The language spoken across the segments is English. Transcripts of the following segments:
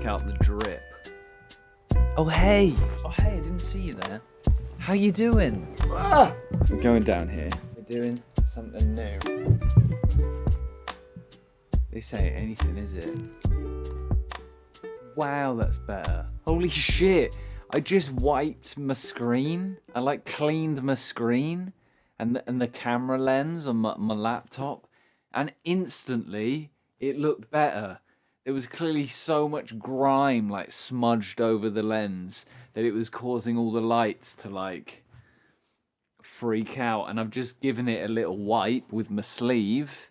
check out the drip. Oh hey, I didn't see you there. How you doing? Ah! We're going down here. We're doing something new. This ain't anything, is it? Wow, that's better. Holy shit! I just wiped my screen. I cleaned my screen and the camera lens on my laptop, and instantly it looked better. There was clearly so much grime smudged over the lens that it was causing all the lights to freak out, and I've just given it a little wipe with my sleeve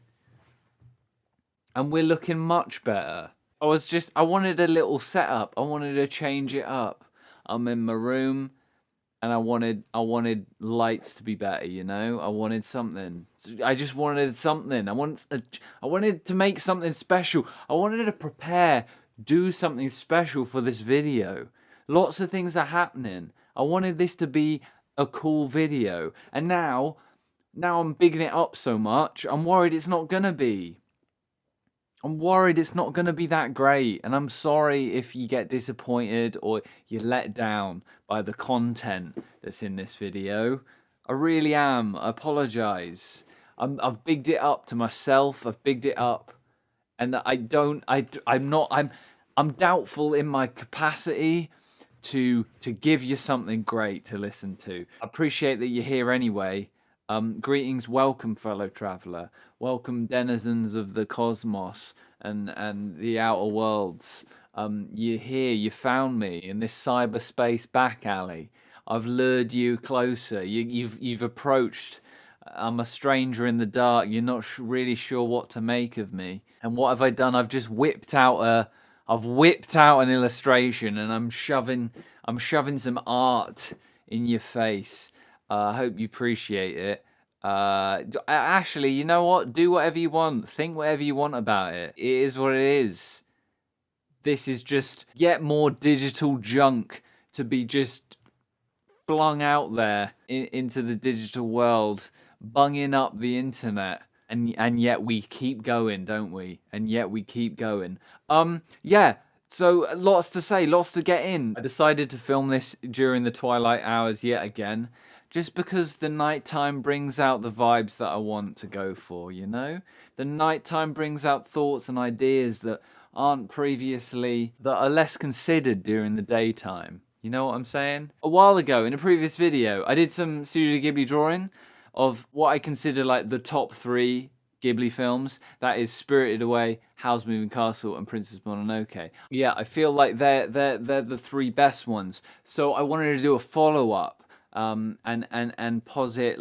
and we're looking much better. I wanted a little setup. I wanted to change it up. I'm in my room and I wanted lights to be better, you know? I wanted something. I just wanted something. I wanted to make something special. I wanted to do something special for this video. Lots of things are happening. I wanted this to be a cool video. And now I'm bigging it up so much, I'm worried it's not gonna be. I'm worried it's not going to be that great, and I'm sorry if you get disappointed or you're let down by the content that's in this video. I really am. I apologise. I've bigged it up to myself. I've bigged it up, and I'm doubtful in my capacity to give you something great to listen to. I appreciate that you're here anyway. Greetings, welcome, fellow traveller. Welcome, denizens of the cosmos and the outer worlds. You're here. You found me in this cyberspace back alley. I've lured you closer. You've approached. I'm a stranger in the dark. You're not really sure what to make of me. And what have I done? I've just whipped out an illustration, and I'm shoving some art in your face. I hope you appreciate it. Actually, you know what? Do whatever you want. Think whatever you want about it. It is what it is. This is just yet more digital junk to be just flung out there into the digital world, bunging up the internet. And yet we keep going, don't we? And yet we keep going. Yeah. So lots to say, lots to get in. I decided to film this during the twilight hours yet again, just because the nighttime brings out the vibes that I want to go for, you know? The nighttime brings out thoughts and ideas that are less considered during the daytime. You know what I'm saying? A while ago, in a previous video, I did some Studio Ghibli drawing of what I consider the top 3 Ghibli films. That is Spirited Away, Howl's Moving Castle, and Princess Mononoke. Yeah, I feel like they're the 3 best ones. So I wanted to do a follow-up. And posit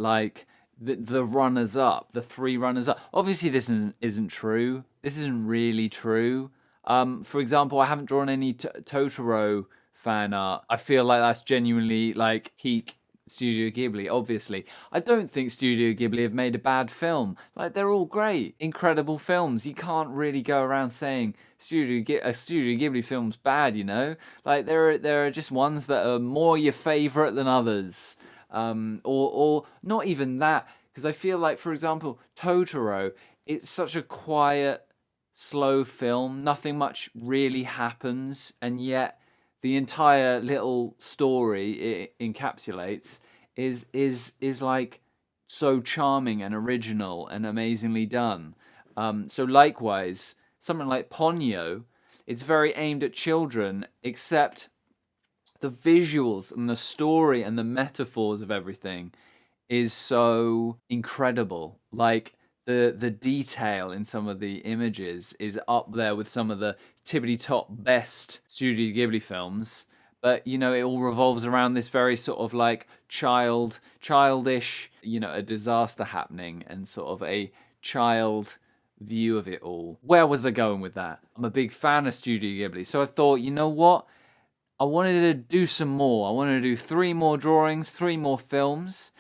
the runners up, the 3 runners up. Obviously, this isn't true. This isn't really true. For example, I haven't drawn any Totoro fan art. I feel like that's genuinely peak Studio Ghibli. Obviously, I don't think Studio Ghibli have made a bad film. They're all great, incredible films. You can't really go around saying a Studio Ghibli film's bad, you know? There are just ones that are more your favorite than others, or not even that. Because I feel like, for example, Totoro, it's such a quiet, slow film. Nothing much really happens, and yet the entire little story it encapsulates is so charming and original and amazingly done. So likewise, something like Ponyo, it's very aimed at children, except the visuals and the story and the metaphors of everything is so incredible. The detail in some of the images is up there with some of the tippity-top best Studio Ghibli films. But, you know, it all revolves around this very sort of childish, you know, a disaster happening and sort of a child view of it all. Where was I going with that? I'm a big fan of Studio Ghibli. So I thought, you know what? I wanted to do some more. I wanted to do 3 more drawings, 3 more films.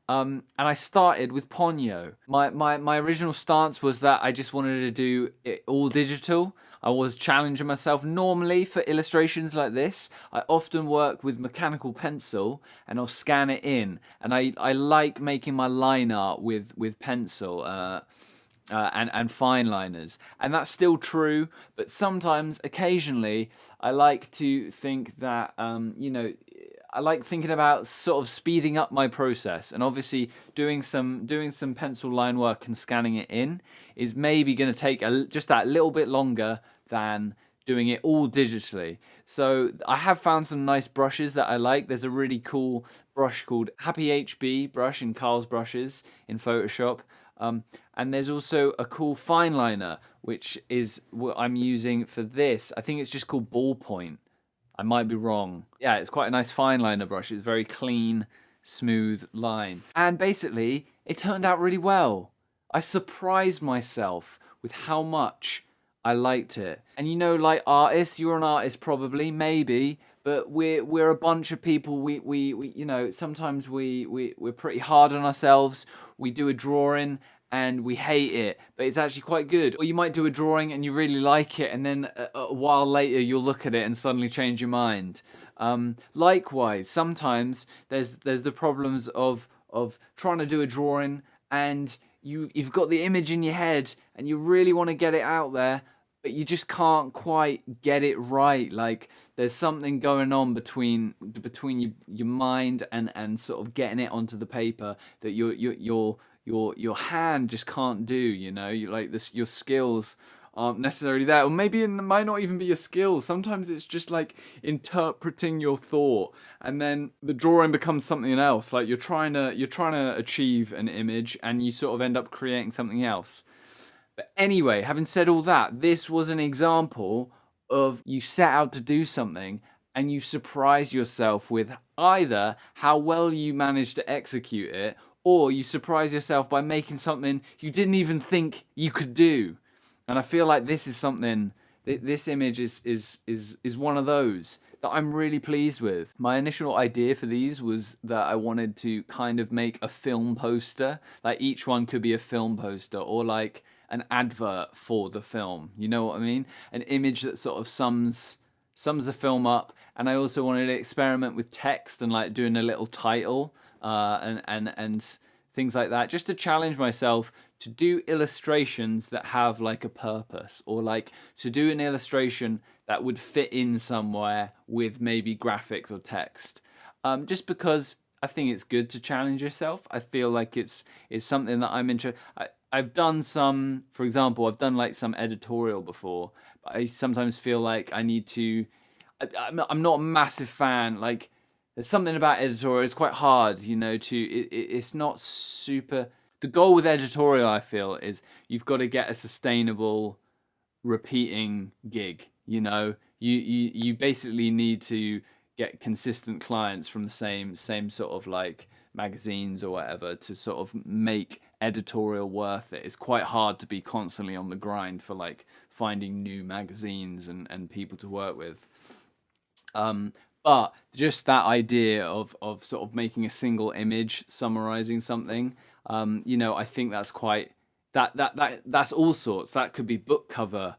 And I started with Ponyo. My original stance was that I just wanted to do it all digital. I was challenging myself. Normally for illustrations like this, I often work with mechanical pencil and I'll scan it in. And I like making my line art with pencil. and fine liners, and that's still true. But sometimes, occasionally, I like to think that I like thinking about sort of speeding up my process, and obviously doing some pencil line work and scanning it in is maybe going to take just that little bit longer than doing it all digitally. So I have found some nice brushes that I like. There's a really cool brush called Happy HB brush in Carl's Brushes in Photoshop. And there's also a cool fine liner, which is what I'm using for this. I think it's just called Ballpoint. I might be wrong. Yeah, it's quite a nice fine liner brush. It's very clean, smooth line. And basically, it turned out really well. I surprised myself with how much I liked it. And like artists, you're an artist probably, maybe, but we're a bunch of people. We sometimes we're pretty hard on ourselves. We do a drawing and we hate it, but it's actually quite good. Or you might do a drawing and you really like it, and then a while later you'll look at it and suddenly change your mind. Likewise, sometimes there's the problems of trying to do a drawing and you've got the image in your head and you really want to get it out there, but you just can't quite get it right. Like there's something going on between your mind and sort of getting it onto the paper that your hand just can't do. You like this, your skills aren't necessarily there, or maybe it might not even be your skills. Sometimes it's just like interpreting your thought, and then the drawing becomes something else. Like you're trying to achieve an image, and you sort of end up creating something else. But anyway, having said all that, this was an example of you set out to do something and you surprise yourself with either how well you managed to execute it, or you surprise yourself by making something you didn't even think you could do. And I feel like this is something, this image is one of those that I'm really pleased with. My initial idea for these was that I wanted to kind of make a film poster. Like each one could be a film poster, or like an advert for the film. You know what I mean? An image that sort of sums the film up. And I also wanted to experiment with text and like doing a little title and things like that, just to challenge myself to do illustrations that have like a purpose, or like to do an illustration that would fit in somewhere with maybe graphics or text. Just because I think it's good to challenge yourself. I feel like it's something that I'm interested. I've done some, for example, I've done like some editorial before, but I sometimes feel like I need to. I'm not a massive fan. Like there's something about editorial. It's quite hard, it's not super. The goal with editorial, I feel, is you've got to get a sustainable, repeating gig. You basically need to get consistent clients from the same sort of like magazines or whatever to sort of make editorial worth it. It's quite hard to be constantly on the grind for like finding new magazines and people to work with. But just that idea of sort of making a single image summarizing something, I think that's quite that's all sorts. That could be book cover,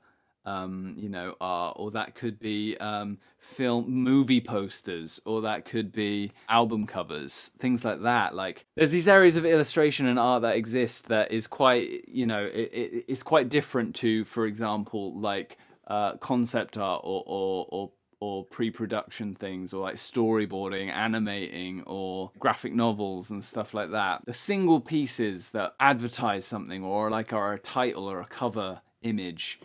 art, or that could be movie posters, or that could be album covers, things like that. Like there's these areas of illustration and art that exist that is quite, it's quite different to, for example, like concept art or pre-production things, or like storyboarding, animating, or graphic novels and stuff like that. The single pieces that advertise something, or like are a title or a cover image,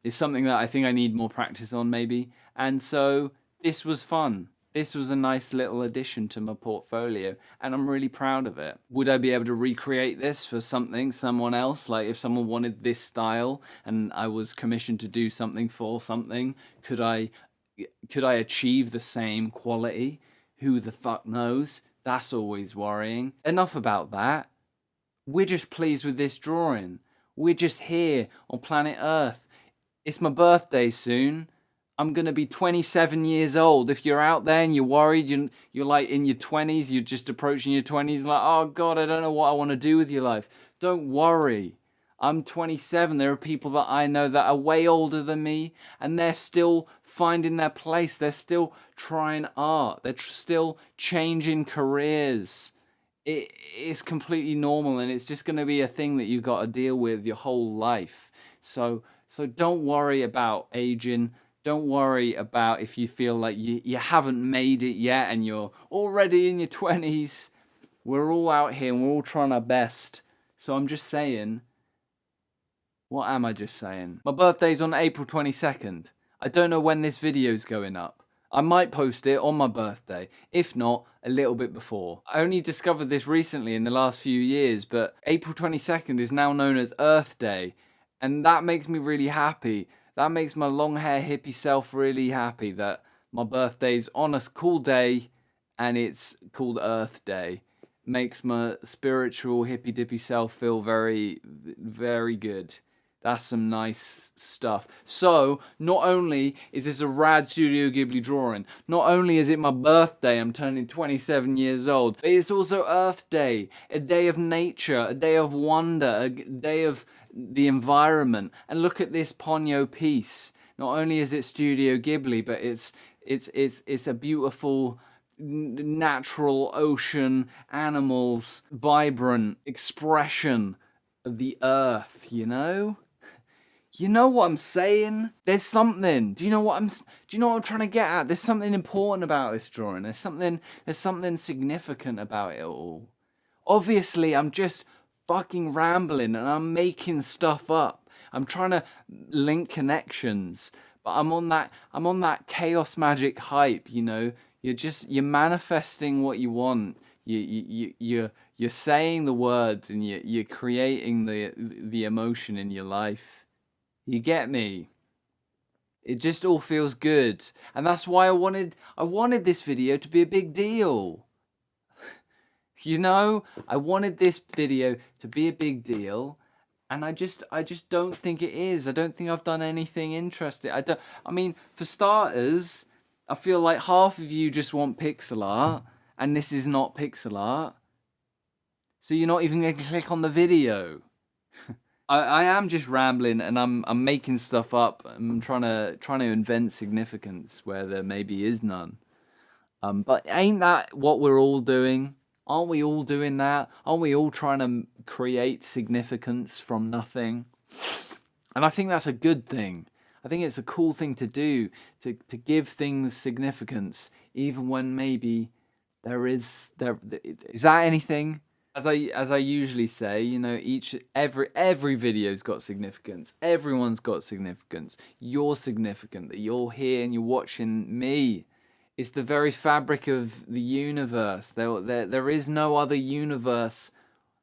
is something that I think I need more practice on maybe. And so this was fun. This was a nice little addition to my portfolio, and I'm really proud of it. Would I be able to recreate this for someone else? Like if someone wanted this style and I was commissioned to do something for something, could I achieve the same quality? Who the fuck knows? That's always worrying. Enough about that. We're just pleased with this drawing. We're just here on planet Earth. It's my birthday soon. I'm going to be 27 years old. If you're out there and you're worried, you're like in your 20s, you're just approaching your 20s, like, oh God, I don't know what I want to do with your life. Don't worry. I'm 27. There are people that I know that are way older than me, and they're still finding their place. They're still trying art. They're still changing careers it's completely normal, and it's just going to be a thing that you got to deal with your whole life. So don't worry about aging. Don't worry about if you feel like you haven't made it yet and you're already in your 20s. We're all out here and we're all trying our best. So I'm just saying, what am I just saying? My birthday's on April 22nd. I don't know when this video's going up. I might post it on my birthday, if not, a little bit before. I only discovered this recently in the last few years, but April 22nd is now known as Earth Day, and that makes me really happy. That makes my long hair hippie self really happy that my birthday's on a cool day and it's called Earth Day. Makes my spiritual hippy dippy self feel very, very good. That's some nice stuff. So, not only is this a rad Studio Ghibli drawing, not only is it my birthday, I'm turning 27 years old, but it's also Earth Day, a day of nature, a day of wonder, a day of the environment. And look at this Ponyo piece. Not only is it Studio Ghibli, but it's a beautiful natural ocean, animals, vibrant expression of the earth, you know? You know what I'm saying? There's something. Do you know what I'm trying to get at? There's something important about this drawing. There's something significant about it all. Obviously, I'm just fucking rambling and I'm making stuff up. I'm trying to link connections, but I'm on that chaos magic hype, you know? You're manifesting what you want. You're saying the words and you're creating the emotion in your life. You get me? It just all feels good. And that's why I wanted this video to be a big deal. You know, I wanted this video to be a big deal, and I just don't think it is. I don't think I've done anything interesting. I mean, for starters, I feel like half of you just want pixel art, and this is not pixel art. So you're not even going to click on the video. I am just rambling and I'm making stuff up. I'm trying to invent significance where there maybe is none. But ain't that what we're all doing? Aren't we all doing that? Aren't we all trying to create significance from nothing? And I think that's a good thing. I think it's a cool thing to do, to give things significance, even when maybe is that anything? As I usually say, you know, every video's got significance. Everyone's got significance. You're significant that you're here and you're watching me. It's the very fabric of the universe. There is no other universe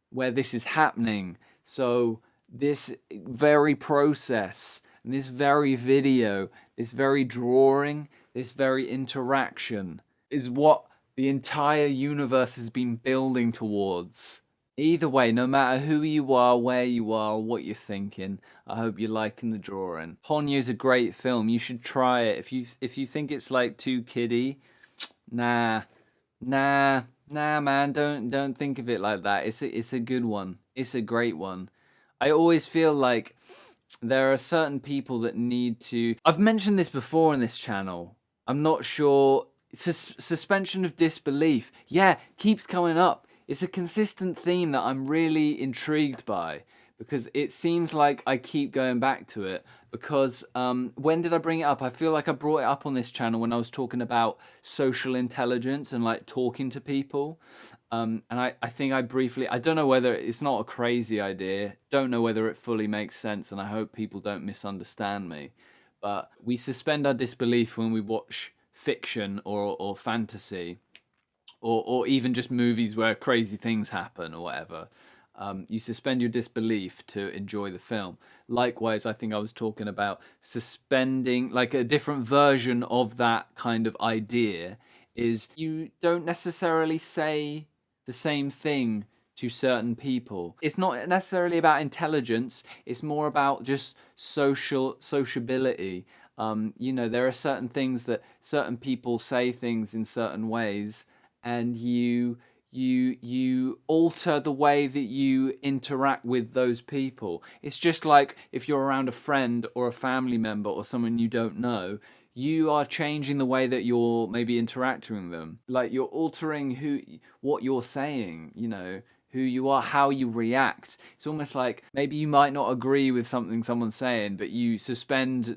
where this is happening. So this very process, and this very video, this very drawing, this very interaction is what the entire universe has been building towards. Either way, no matter who you are, where you are, what you're thinking, I hope you're liking the drawing. Ponyo's a great film. You should try it. If you think it's like too kiddie, nah, man. Don't think of it like that. It's a good one. It's a great one. I always feel like there are certain people that need to. I've mentioned this before in this channel. I'm not sure. Suspension of disbelief, yeah, keeps coming up. It's a consistent theme that I'm really intrigued by, because it seems like I keep going back to it. Because when did I bring it up? I feel like I brought it up on this channel when I was talking about social intelligence and like talking to people. And I think I don't know whether it's not a crazy idea, don't know whether it fully makes sense, and I hope people don't misunderstand me. But we suspend our disbelief when we watch fiction or fantasy, or even just movies where crazy things happen or whatever. You suspend your disbelief to enjoy the film. Likewise, I think I was talking about suspending, like a different version of that kind of idea is you don't necessarily say the same thing to certain people. It's not necessarily about intelligence, it's more about just sociability. You know, there are certain things that certain people say things in certain ways, and you alter the way that you interact with those people. It's just like if you're around a friend or a family member or someone you don't know, you are changing the way that you're maybe interacting with them. Like you're altering what you're saying, you know, who you are, how you react. It's almost like maybe you might not agree with something someone's saying, but you suspend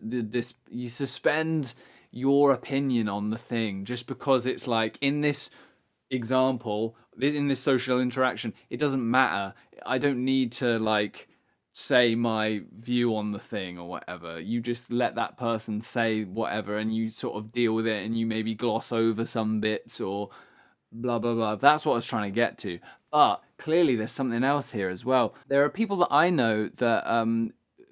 your opinion on the thing just because it's like in this example, in this social interaction, it doesn't matter. I don't need to like say my view on the thing or whatever. You just let that person say whatever and you sort of deal with it and you maybe gloss over some bits or blah blah blah. That's what I was trying to get to. But clearly there's something else here as well. There are people that I know that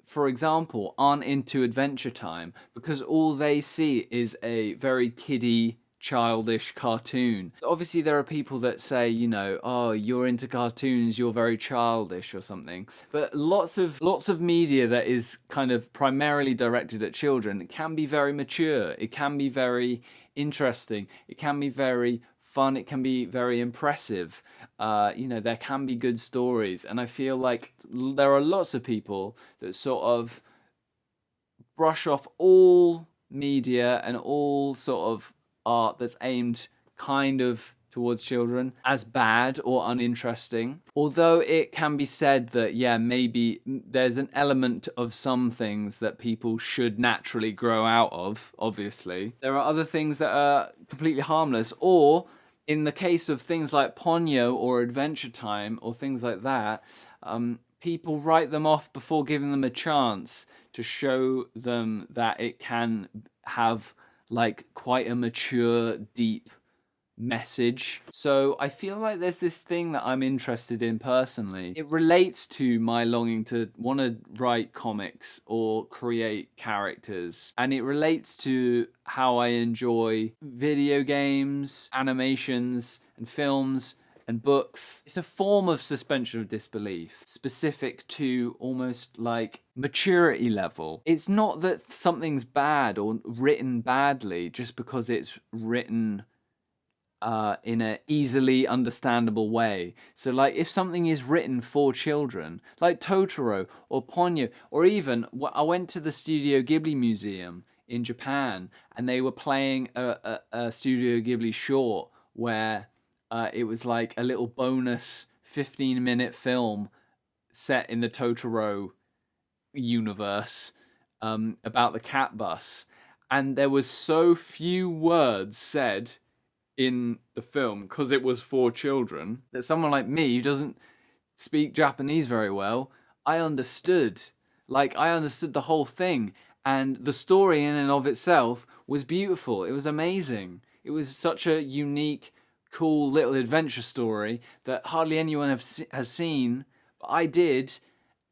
for example, aren't into Adventure Time because all they see is a very kiddie, childish cartoon. Obviously, there are people that say, you know, oh, you're into cartoons, you're very childish or something. But lots of media that is kind of primarily directed at children can be very mature. It can be very interesting. It can be very fun. It can be very impressive. You know, there can be good stories, and I feel like there are lots of people that sort of brush off all media and all sort of art that's aimed kind of towards children as bad or uninteresting. Although it can be said that, yeah, maybe there's an element of some things that people should naturally grow out of, obviously. There are other things that are completely harmless, or in the case of things like Ponyo or Adventure Time or things like that, people write them off before giving them a chance to show them that it can have like quite a mature, deep message. So I feel like there's this thing that I'm interested in personally. It relates to my longing to want to write comics or create characters, and it relates to how I enjoy video games, animations, and films and books. It's a form of suspension of disbelief specific to almost like maturity level. It's not that something's bad or written badly just because it's written in an easily understandable way. So like if something is written for children, like Totoro or Ponyo, or even I went to the Studio Ghibli Museum in Japan and they were playing a Studio Ghibli short where it was like a little bonus 15-minute film set in the Totoro universe about the cat bus. And there was so few words said in the film because it was for children that someone like me who doesn't speak Japanese very well, I understood the whole thing, and the story in and of itself was beautiful. It was amazing. It was such a unique, cool little adventure story that hardly anyone has seen, but I did,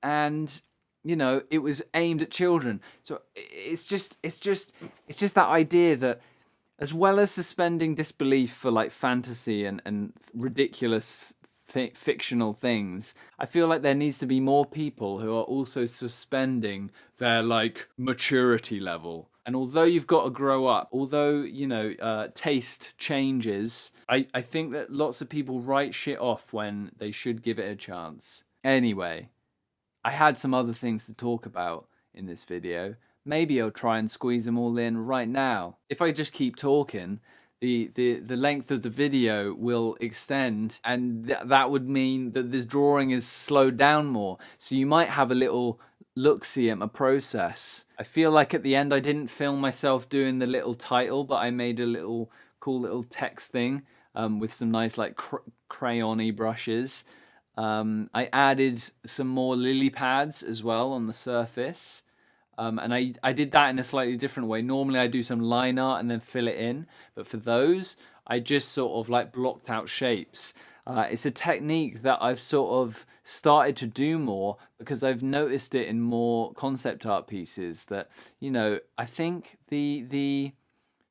and you know, it was aimed at children. So it's just that idea that as well as suspending disbelief for like fantasy and ridiculous fictional things, I feel like there needs to be more people who are also suspending their like maturity level. And although you've got to grow up, although, you know, taste changes, I think that lots of people write shit off when they should give it a chance. Anyway, I had some other things to talk about in this video. Maybe I'll try and squeeze them all in right now. If I just keep talking, the length of the video will extend, and that would mean that this drawing is slowed down more. So you might have a little look-see at my process. I feel like at the end I didn't film myself doing the little title, but I made a little cool little text thing with some nice like crayon-y brushes. I added some more lily pads as well on the surface. And I did that in a slightly different way. Normally I do some line art and then fill it in. But for those, I just sort of like blocked out shapes. It's a technique that I've sort of started to do more because I've noticed it in more concept art pieces that, you know, I think the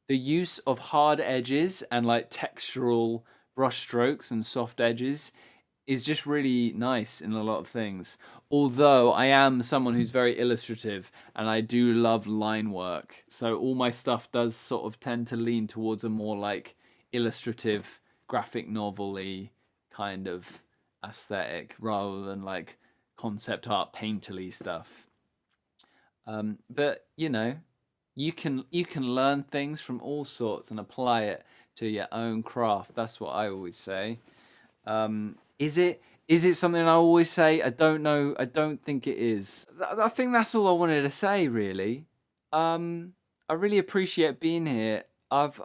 use of hard edges and like textural brush strokes and soft edges is just really nice in a lot of things. Although I am someone who's very illustrative and I do love line work. So all my stuff does sort of tend to lean towards a more like illustrative, graphic novel-y kind of aesthetic rather than like concept art painterly stuff. But, you know, you can learn things from all sorts and apply it to your own craft. That's what I always say. Is it something I always say? I don't know. I don't think it is. I think that's all I wanted to say, really. I really appreciate being here. I've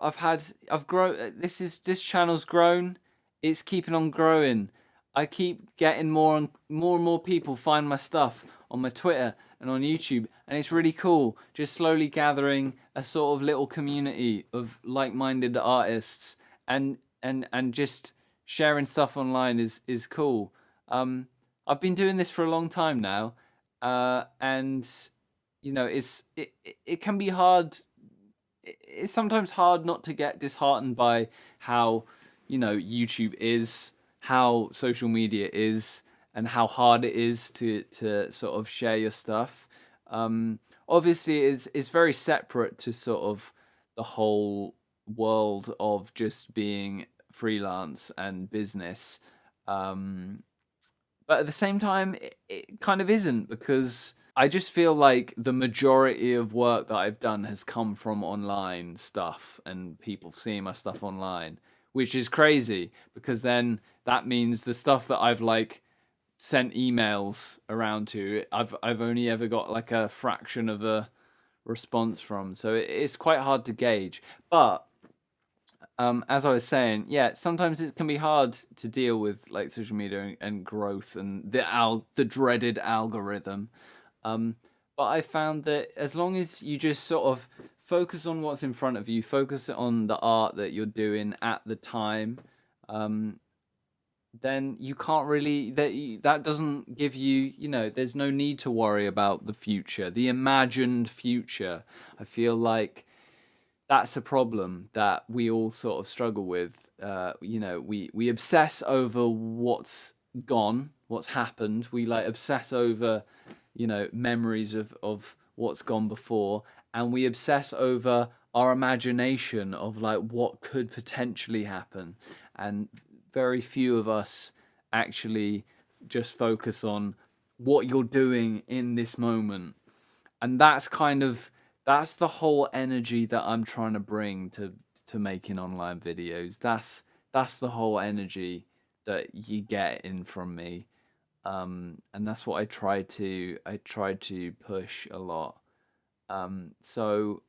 grown. This channel's grown. It's keeping on growing. I keep getting more people find my stuff on my Twitter and on YouTube, and it's really cool. Just slowly gathering a sort of little community of like-minded artists, and just sharing stuff online is cool. I've been doing this for a long time now, and it can be hard. It's sometimes hard not to get disheartened by how YouTube is, how social media is, and how hard it is to sort of share your stuff. Obviously, it's very separate to sort of the whole world of just being freelance and business. Um, but at the same time, it kind of isn't, because I just feel like the majority of work that I've done has come from online stuff and people seeing my stuff online, which is crazy, because then that means the stuff that I've like sent emails around to, I've only ever got like a fraction of a response from. So it's quite hard to gauge. But as I was saying, yeah, sometimes it can be hard to deal with like social media and growth and the dreaded algorithm. Um, but I found that as long as you just sort of focus on what's in front of you, focus on the art that you're doing at the time, um, then you can't really that doesn't give you, there's no need to worry about the future, the imagined future. I feel like that's a problem that we all sort of struggle with. We obsess over what's gone, what's happened. We like obsess over, memories of what's gone before, and we obsess over our imagination of like what could potentially happen. And very few of us actually just focus on what you're doing in this moment. And that's the whole energy that I'm trying to bring to making online videos. That's the whole energy that you get in from me. And that's what I try to push a lot. So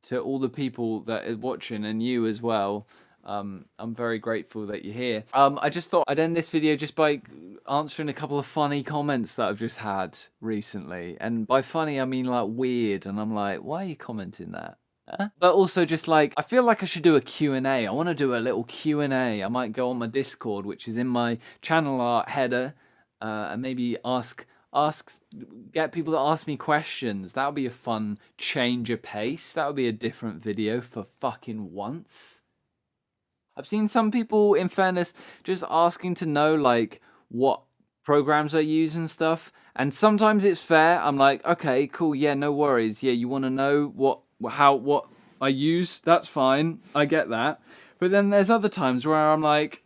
to all the people that are watching, and you as well, I'm very grateful that you're here. I just thought I'd end this video just by answering a couple of funny comments that I've just had recently. And by funny, I mean like weird. And I'm like, why are you commenting that? Huh? But also just like, I feel like I should do a Q&A. I want to do a little Q&A. I might go on my Discord, which is in my channel art header, and maybe get people to ask me questions. That would be a fun change of pace. That would be a different video for fucking once. I've seen some people, in fairness, just asking to know like what programs I use and stuff. And sometimes it's fair. I'm like, okay, cool, yeah, no worries. Yeah, you want to know what I use? That's fine. I get that. But then there's other times where I'm like,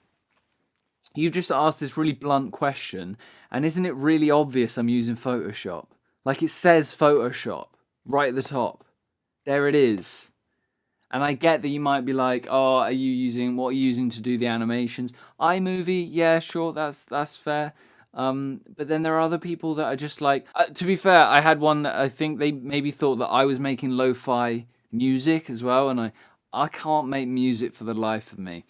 you've just asked this really blunt question, and isn't it really obvious I'm using Photoshop? Like it says Photoshop right at the top. There it is. And I get that you might be like, oh, what are you using to do the animations? iMovie, yeah, sure, that's fair. But then there are other people that are just like, to be fair, I had one that I think they maybe thought that I was making lo-fi music as well, and I can't make music for the life of me.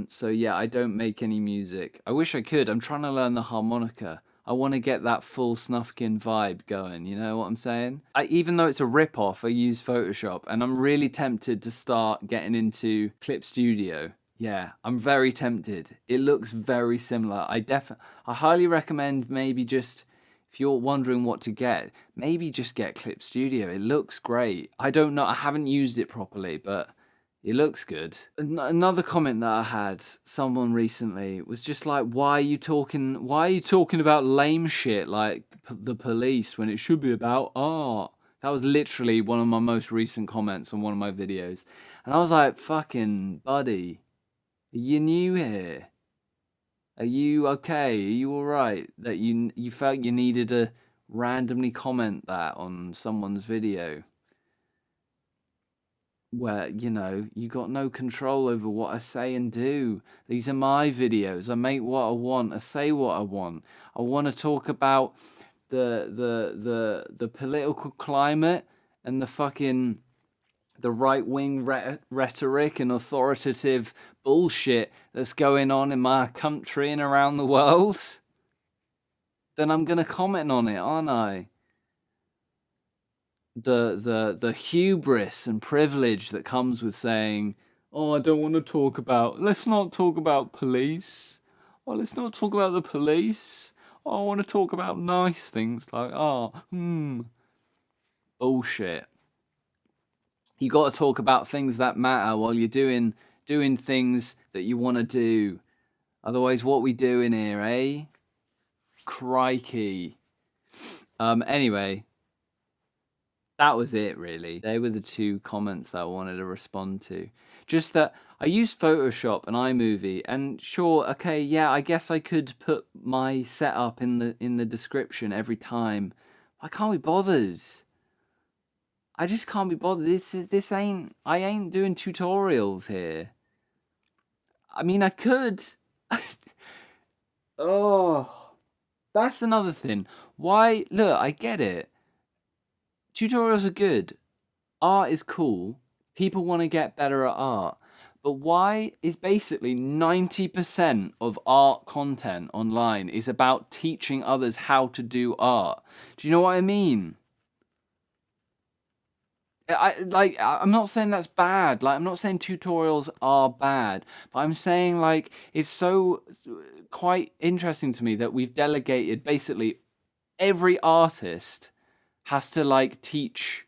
So yeah, I don't make any music. I wish I could. I'm trying to learn the harmonica. I want to get that full Snufkin vibe going, you know what I'm saying? Even though it's a rip-off, I use Photoshop, and I'm really tempted to start getting into Clip Studio. Yeah, I'm very tempted. It looks very similar. I highly recommend maybe just, if you're wondering what to get, maybe just get Clip Studio. It looks great. I don't know, I haven't used it properly, but it looks good. Another comment that I had, someone recently, was just like, why are you talking about lame shit like the police when it should be about art? That was literally one of my most recent comments on one of my videos. And I was like, fucking buddy, are you new here? Are you okay? Are you alright? That you felt you needed to randomly comment that on someone's video? where, you know, you got no control over what I say and do. These are my videos. I make what I want. I say what I want. I want to talk about the political climate and the right-wing rhetoric and authoritative bullshit that's going on in my country and around the world. Then I'm going to comment on it, aren't I? The hubris and privilege that comes with saying, oh, I don't want to talk about, let's not talk about police. Oh, let's not talk about the police. Oh, I want to talk about nice things like, bullshit. You got to talk about things that matter while you're doing things that you want to do. Otherwise, what we doing here, eh? Crikey. Anyway, that was it, really. They were the two comments that I wanted to respond to. Just that I use Photoshop and iMovie, and sure, okay, yeah, I guess I could put my setup in the description every time. I can't be bothered. I just can't be bothered. I ain't doing tutorials here. I mean, I could. Oh, that's another thing. Why? Look, I get it. Tutorials are good. Art is cool. People want to get better at art. But why is basically 90% of art content online is about teaching others how to do art? Do you know what I mean? I'm not saying that's bad. Like, I'm not saying tutorials are bad, but I'm saying, like, it's so quite interesting to me that we've delegated basically every artist has to, like, teach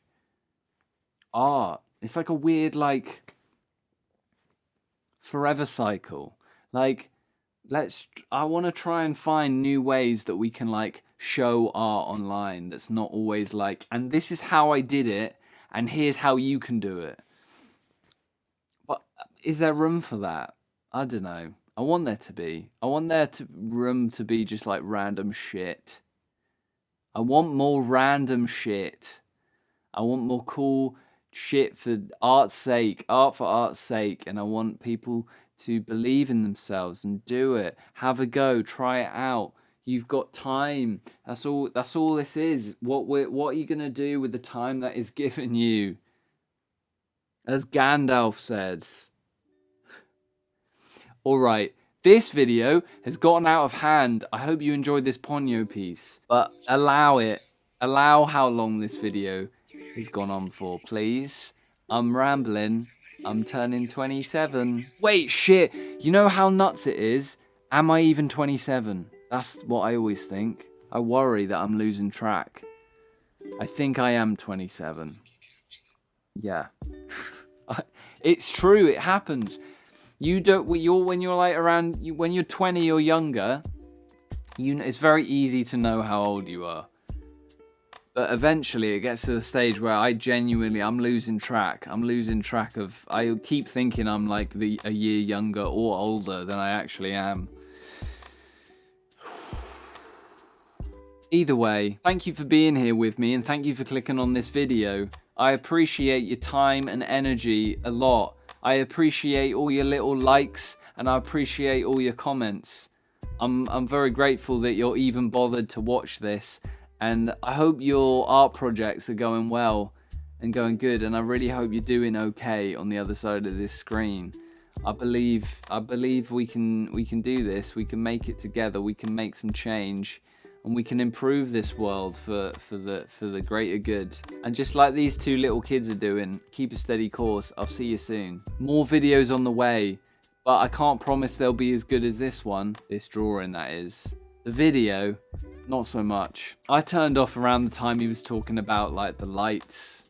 art. It's like a weird, like, forever cycle. Like, I want to try and find new ways that we can, like, show art online that's not always like, and this is how I did it, and here's how you can do it. But is there room for that? I don't know. I want there to be. I want room to be just like random shit. I want more random shit. I want more cool shit for art's sake, art for art's sake, and I want people to believe in themselves and do it. Have a go, try it out. You've got time. That's all this is. What are you gonna do with the time that is given you? As Gandalf says. Alright, this video has gotten out of hand. I hope you enjoyed this Ponyo piece. But allow it. Allow how long this video has gone on for, please. I'm rambling. I'm turning 27. Wait, shit. You know how nuts it is? Am I even 27? That's what I always think. I worry that I'm losing track. I think I am 27. Yeah. It's true, it happens. When you're like around, when you're 20 or younger, it's very easy to know how old you are. But eventually it gets to the stage where I'm losing track. I'm losing track of, I keep thinking I'm like a year younger or older than I actually am. Either way, thank you for being here with me and thank you for clicking on this video. I appreciate your time and energy a lot. I appreciate all your little likes and I appreciate all your comments. I'm very grateful that you're even bothered to watch this, and I hope your art projects are going well and going good, and I really hope you're doing okay on the other side of this screen. I believe we can do this. We can make it together. We can make some change. And we can improve this world for the greater good. And just like these two little kids are doing, keep a steady course. I'll see you soon. More videos on the way, but I can't promise they'll be as good as this one. This drawing, that is. The video, not so much. I turned off around the time he was talking about like the lights.